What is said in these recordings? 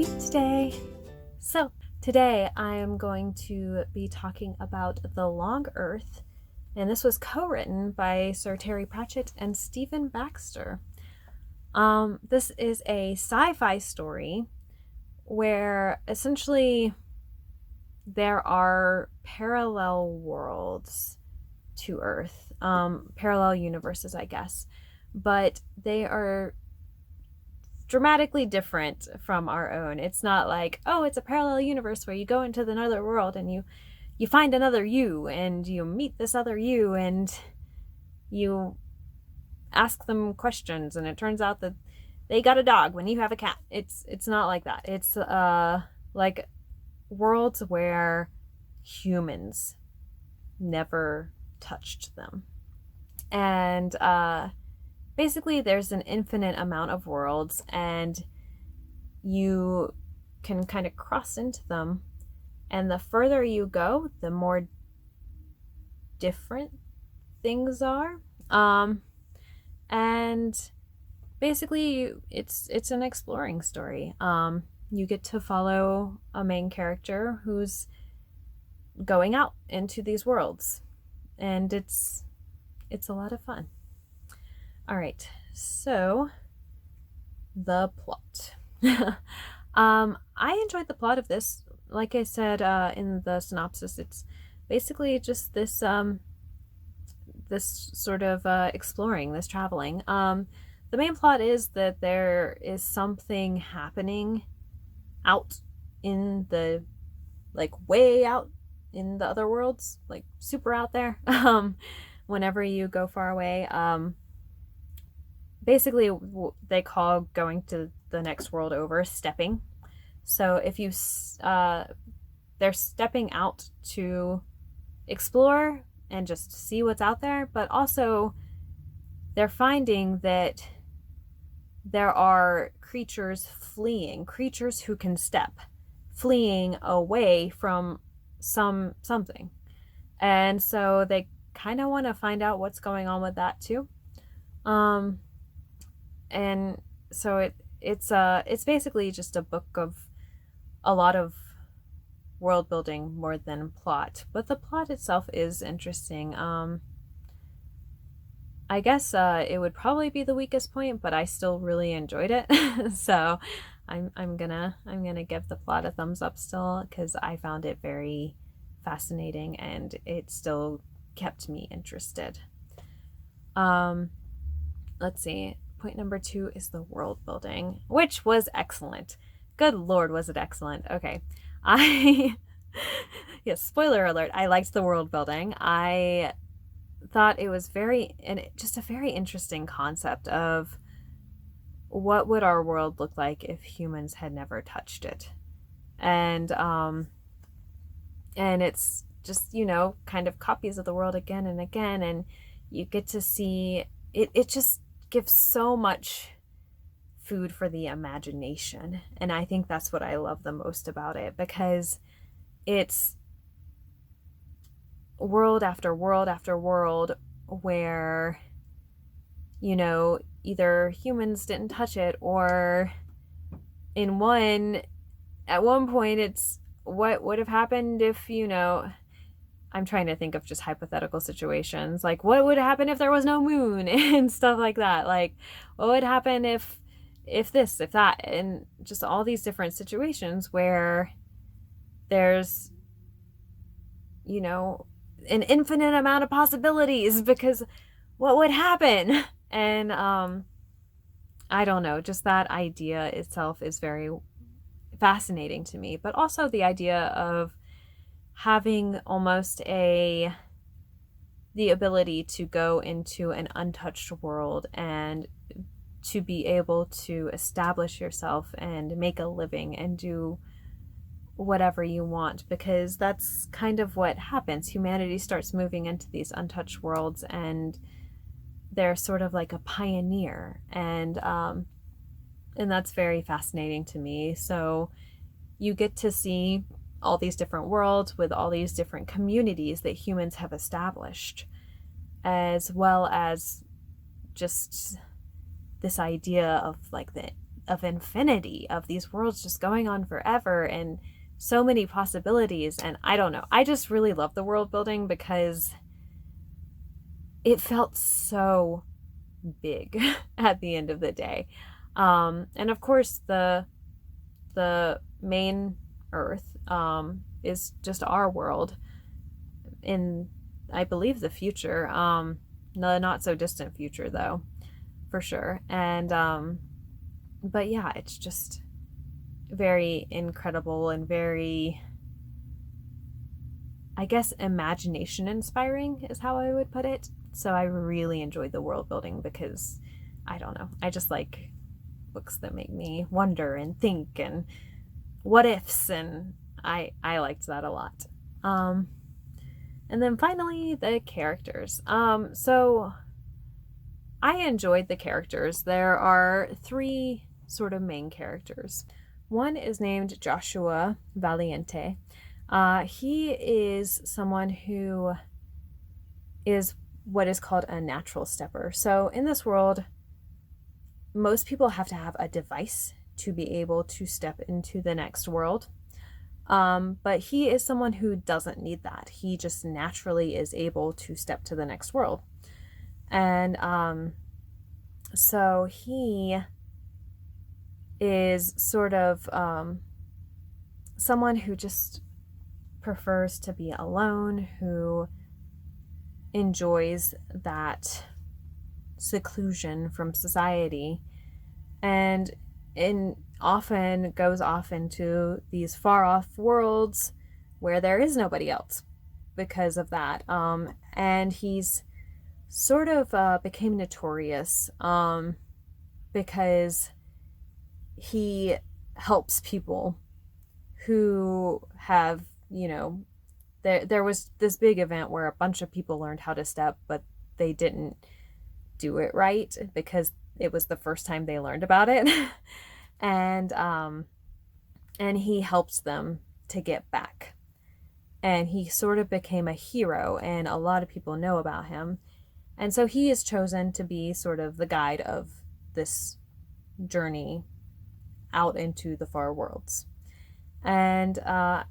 week today. So, today I am going to be talking about The Long Earth, and this was co-written by Sir Terry Pratchett and Stephen Baxter. This is a sci-fi story where essentially there are parallel worlds to Earth, parallel universes, I guess, but they are dramatically different from our own. It's not like, oh, it's a parallel universe where you go into another world and you find another you and you meet this other you and you ask them questions and it turns out that they got a dog when you have a cat. It's not like that. It's like worlds where humans never touched them. And basically there's an infinite amount of worlds and you can kind of cross into them, and the further you go the more different things are, and basically it's an exploring story. You get to follow a main character who's going out into these worlds, and it's a lot of fun. All right, so the plot. I enjoyed the plot of this. Like I said in the synopsis, it's basically just this this sort of exploring, this traveling. The main plot is that there is something happening out in the, like, way out in the other worlds, like super out there. Whenever you go far away, basically they call going to the next world over stepping. So if you they're stepping out to explore and just see what's out there, but also they're finding that there are creatures who can step, fleeing away from something. And so they kind of want to find out what's going on with that too. And so it's basically just a book of a lot of world building more than plot, but the plot itself is interesting. I guess it would probably be the weakest point, but I still really enjoyed it. So I'm gonna give the plot a thumbs up still, because I found it very fascinating and it still kept me interested. Let's see. Point number 2 is the world building, which was excellent. Good Lord, was it excellent. Okay. Yes, spoiler alert, I liked the world building. I thought it was just a very interesting concept of what would our world look like if humans had never touched it. And it's just, kind of copies of the world again and again, and you get to see it just gives so much food for the imagination. And I think that's what I love the most about it, because it's world after world after world where, either humans didn't touch it, or at one point it's what would have happened if, I'm trying to think of just hypothetical situations, like what would happen if there was no moon and stuff like that. Like, what would happen if this, if that, and just all these different situations where there's, an infinite amount of possibilities, because what would happen? And I don't know, just that idea itself is very fascinating to me, but also the idea of having almost the ability to go into an untouched world and to be able to establish yourself and make a living and do whatever you want, because that's kind of what happens. Humanity starts moving into these untouched worlds and they're sort of like a pioneer, and that's very fascinating to me. So you get to see all these different worlds with all these different communities that humans have established, as well as just this idea of like of infinity, of these worlds just going on forever and so many possibilities. And I don't know, I just really love the world building because it felt so big at the end of the day. And of course, the main Earth is just our world in, I believe, the future. The not so distant future, though, for sure. And but yeah, it's just very incredible and very, I guess, imagination inspiring is how I would put it. So I really enjoyed the world building because, I don't know, I just like books that make me wonder and think and what ifs, and I liked that a lot. And then finally, the characters. So I enjoyed the characters. There are 3 sort of main characters. One is named Joshua Valiente. He is someone who is what is called a natural stepper. So in this world, most people have to have a device to be able to step into the next world. But he is someone who doesn't need that. He just naturally is able to step to the next world. And so he is sort of someone who just prefers to be alone, who enjoys that seclusion from society, and often goes off into these far off worlds where there is nobody else because of that. And he's sort of became notorious because he helps people who have, there was this big event where a bunch of people learned how to step, but they didn't do it right because it was the first time they learned about it. And he helped them to get back. And he sort of became a hero, and a lot of people know about him. And so he is chosen to be sort of the guide of this journey out into the far worlds. And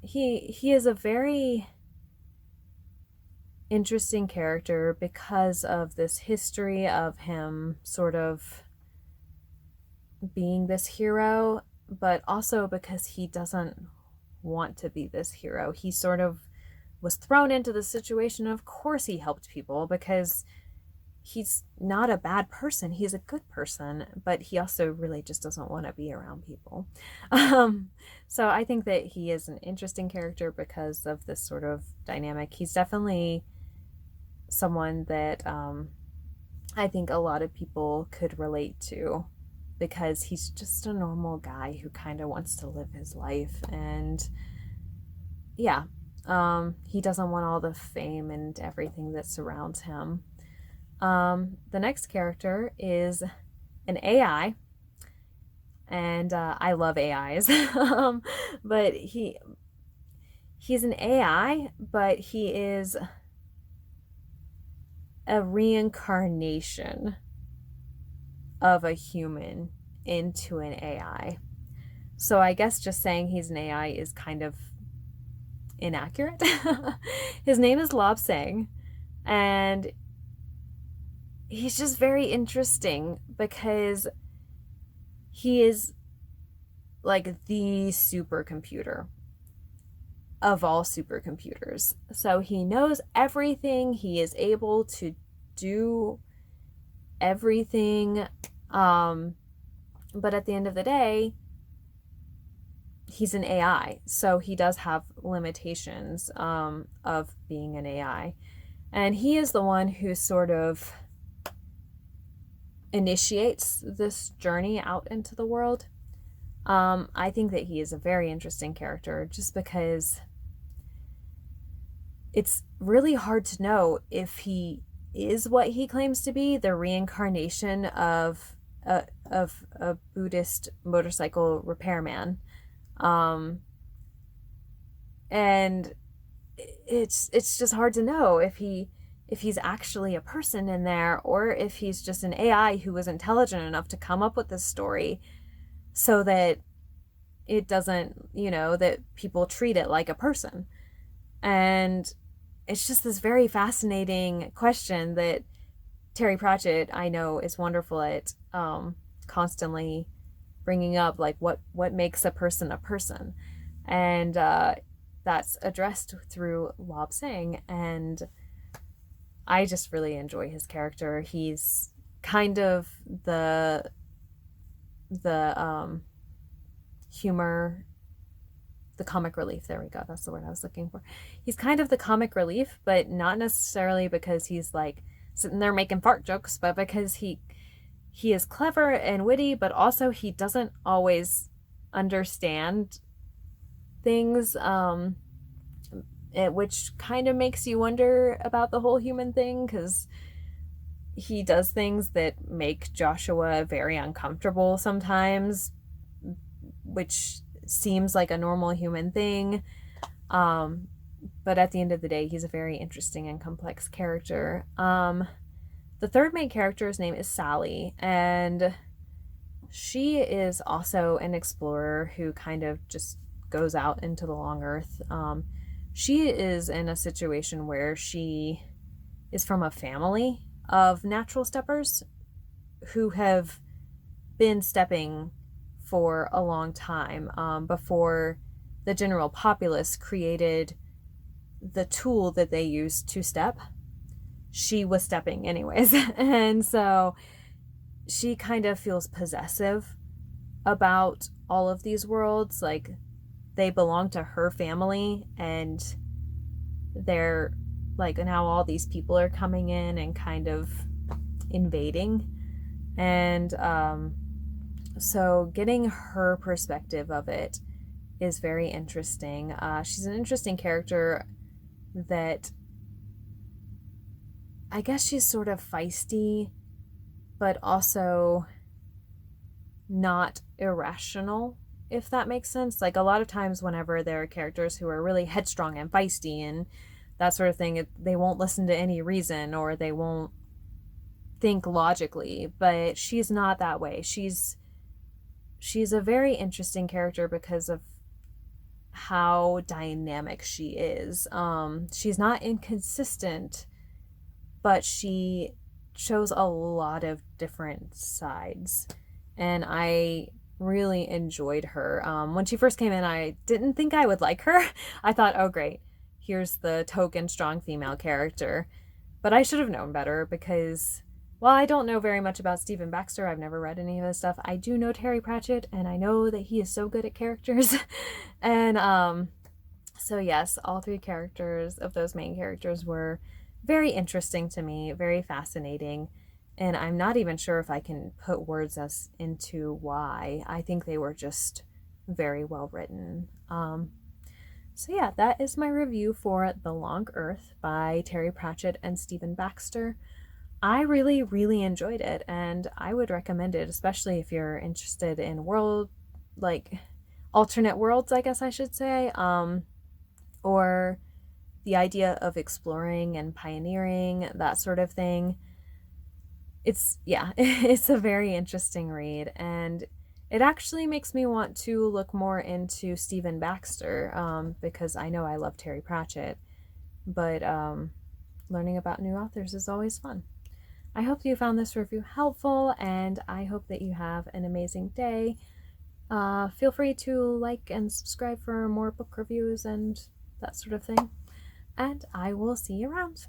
he is a very interesting character because of this history of him sort of being this hero, but also because he doesn't want to be this hero. He sort of was thrown into the situation. Of course he helped people because he's not a bad person. He's a good person, but he also really just doesn't want to be around people. So I think that he is an interesting character because of this sort of dynamic. He's definitely someone that I think a lot of people could relate to because he's just a normal guy who kind of wants to live his life. And yeah, he doesn't want all the fame and everything that surrounds him. The next character is an AI, and I love AIs. But he's an AI, but he is a reincarnation of a human into an AI. So I guess just saying he's an AI is kind of inaccurate. His name is Lob Sang, and he's just very interesting because he is like the supercomputer of all supercomputers. So he knows everything. He is able to do everything. But at the end of the day, he's an AI. So he does have limitations of being an AI. And he is the one who sort of initiates this journey out into the world. I think that he is a very interesting character just because it's really hard to know if he is what he claims to be, the reincarnation of a Buddhist motorcycle repairman. And it's just hard to know if he's actually a person in there or if he's just an AI who was intelligent enough to come up with this story so that it doesn't, that people treat it like a person. And it's just this very fascinating question that Terry Pratchett, I know, is wonderful at constantly bringing up, like what makes a person, and that's addressed through Lob Sing, and I just really enjoy his character. He's kind of the humor, the comic relief. There we go. That's the word I was looking for. He's kind of the comic relief, but not necessarily because he's like sitting there making fart jokes, but because he is clever and witty, but also he doesn't always understand things, which kind of makes you wonder about the whole human thing, because he does things that make Joshua very uncomfortable sometimes, which seems like a normal human thing. But at the end of the day, he's a very interesting and complex character. The third main character's name is Sally, and she is also an explorer who kind of just goes out into the long earth. She is in a situation where she is from a family of natural steppers who have been stepping for a long time, before the general populace created the tool that they used to step. She was stepping anyways. And so she kind of feels possessive about all of these worlds. Like, they belong to her family, and they're like, now all these people are coming in and kind of invading. And so getting her perspective of it is very interesting. She's an interesting character that, I guess she's sort of feisty, but also not irrational, if that makes sense. Like, a lot of times whenever there are characters who are really headstrong and feisty and that sort of thing, they won't listen to any reason, or they won't think logically, but she's not that way. She's a very interesting character because of how dynamic she is. She's not inconsistent, but she shows a lot of different sides, and I really enjoyed her. When she first came in, I didn't think I would like her. I thought, oh great, here's the token strong female character. But I should have known better, because while I don't know very much about Stephen Baxter, I've never read any of his stuff, I do know Terry Pratchett, and I know that he is so good at characters. And so yes, all three characters of those main characters were very interesting to me, very fascinating, and I'm not even sure if I can put words as into why. I think they were just very well written. So yeah, that is my review for The Long Earth by Terry Pratchett and Stephen Baxter. I really, really enjoyed it, and I would recommend it, especially if you're interested in alternate worlds, I guess I should say, or the idea of exploring and pioneering, that sort of thing. It's a very interesting read, and it actually makes me want to look more into Stephen Baxter, because I know I love Terry Pratchett, but learning about new authors is always fun. I hope you found this review helpful, and I hope that you have an amazing day. Feel free to like and subscribe for more book reviews and that sort of thing, and I will see you around.